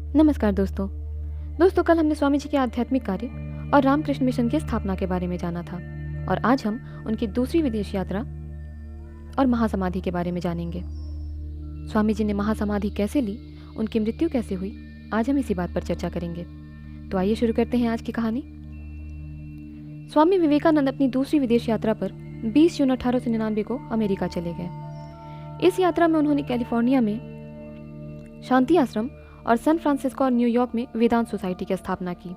नमस्कार दोस्तों कल हमने स्वामी जी के आध्यात्मिक कार्य और रामकृष्ण मिशन की स्थापना के बारे में जाना था और आज हम उनकी दूसरी विदेश यात्रा और महासमाधि के बारे में जानेंगे। स्वामी जी ने महासमाधि कैसे ली, उनकी मृत्यु कैसे हुई, आज हम इसी बात पर चर्चा करेंगे। तो आइए शुरू करते हैं आज की कहानी। स्वामी विवेकानंद अपनी दूसरी विदेश यात्रा पर 20 जून 1899 को अमेरिका चले गए। इस यात्रा में उन्होंने कैलिफोर्निया में शांति आश्रम और सैन फ्रांसिस्को और न्यूयॉर्क में वेदांत सोसाइटी की स्थापना की।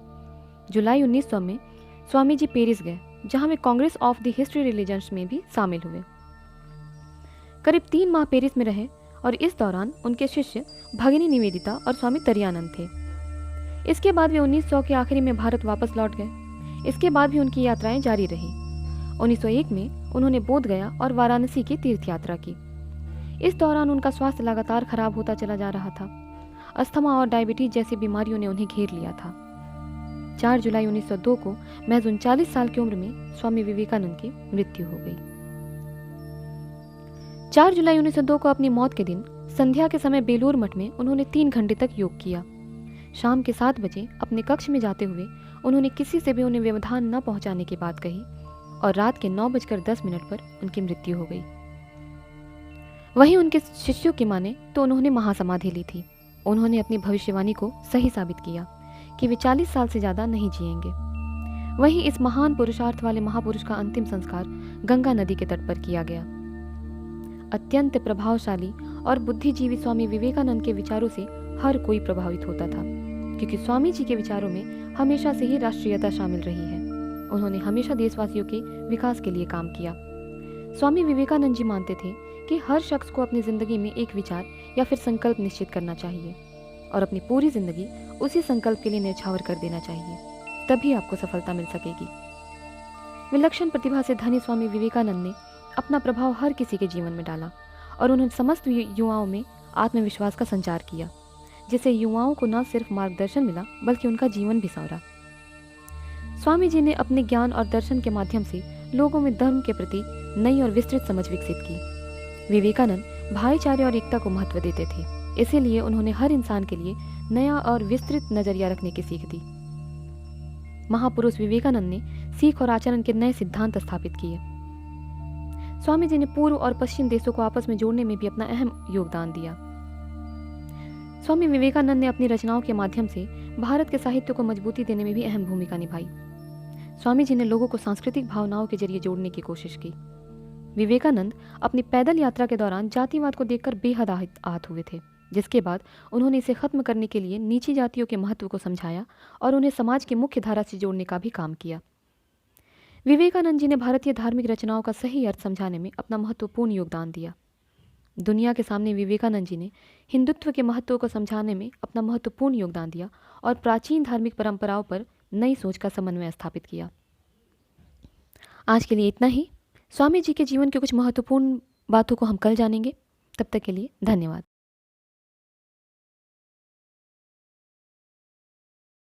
जुलाई 1900 में स्वामी जी पेरिस गए, जहां वे Congress of the history religions में भी शामिल हुए। करीब 3 माह पेरिस में रहे और इस दौरान उनके शिष्य भगिनी निवेदिता और स्वामी तरियानंद थे। इसके बाद वे 1900 के आखिरी में भारत वापस लौट गए। इसके बाद भी उनकी यात्राएं जारी रही। 1901 में उन्होंने बोध गया और वाराणसी की तीर्थ यात्रा की। इस दौरान उनका स्वास्थ्य लगातार खराब होता चला जा रहा था। अस्थमा और डायबिटीज जैसी बीमारियों ने उन्हें घेर लिया था। 4 जुलाई 1902 को महज 39 साल की उम्र में स्वामी विवेकानंद की मृत्यु हो गई। 4 जुलाई 1902 को अपनी मौत के दिन संध्या के समय बेलूर मठ में उन्होंने 3 घंटे तक योग किया। शाम के 7 बजे अपने कक्ष में जाते हुए उन्होंने किसी से भी उन्हें व्यवधान न पहुंचाने की बात कही और रात के 9:10 पर उनकी मृत्यु हो गई। वहीं उनके शिष्यों की माने तो उन्होंने महासमाधि ली थी। उन्होंने अपनी भविष्यवाणी को सही साबित किया कि वे 40 साल से ज्यादा नहीं जिएंगे। वहीं इस महान पुरुषार्थ वाले महापुरुष का अंतिम संस्कार गंगा नदी के तट पर किया गया। अत्यंत प्रभावशाली और बुद्धिजीवी स्वामी विवेकानंद के विचारों से हर कोई प्रभावित होता था, क्योंकि स्वामी जी के विचारों में हमेशा से ही राष्ट्रीयता शामिल रही है। उन्होंने हमेशा देशवासियों के विकास के लिए काम किया। स्वामी विवेकानंद जी मानते थे कि हर शख्स को अपनी जिंदगी में एक विचार या फिर संकल्प निश्चित करना चाहिए और अपनी पूरी जिंदगी उसी संकल्प के लिए न्यौछावर कर देना चाहिए, तभी आपको सफलता मिल सकेगी। विलक्षण प्रतिभा से धनी स्वामी विवेकानंद ने अपना प्रभाव हर किसी के जीवन में डाला और उन्होंने समस्त युवाओं में आत्मविश्वास का संचार किया, जिससे युवाओं को न सिर्फ मार्गदर्शन मिला बल्कि उनका जीवन भी संवरा। स्वामी जी ने अपने ज्ञान और दर्शन के माध्यम से लोगों में धर्म के प्रति नई और विस्तृत समझ विकसित की। विवेकानंद भाईचारे और एकता को महत्व देते थे, इसीलिए उन्होंने हर इंसान के लिए नया और विस्तृत नजरिया रखने की सीख दी। महापुरुष विवेकानंद ने सीख और आचरण के नए सिद्धांत स्थापित किए। स्वामी जी ने पूर्व और पश्चिम देशों को आपस में जोड़ने में भी अपना अहम योगदान दिया। स्वामी विवेकानंद ने अपनी रचनाओं के माध्यम से भारत के साहित्य को मजबूती देने में भी अहम भूमिका निभाई। स्वामी जी ने लोगों को सांस्कृतिक भावनाओं के जरिए जोड़ने की कोशिश की। विवेकानंद अपनी पैदल यात्रा के दौरान जातिवाद को देखकर बेहद आहत हुए थे, जिसके बाद उन्होंने इसे खत्म करने के लिए नीची जातियों के महत्व को समझाया और उन्हें समाज की मुख्य धारा से जोड़ने का भी काम किया। विवेकानंद जी ने भारतीय धार्मिक रचनाओं का सही अर्थ समझाने में अपना महत्वपूर्ण योगदान दिया। दुनिया के सामने विवेकानंद जी ने हिंदुत्व के महत्व को समझाने में अपना महत्वपूर्ण योगदान दिया और प्राचीन धार्मिक परंपराओं पर नई सोच का समन्वय स्थापित किया। आज के लिए इतना ही। स्वामी जी के जीवन के कुछ महत्वपूर्ण बातों को हम कल जानेंगे। तब तक के लिए धन्यवाद।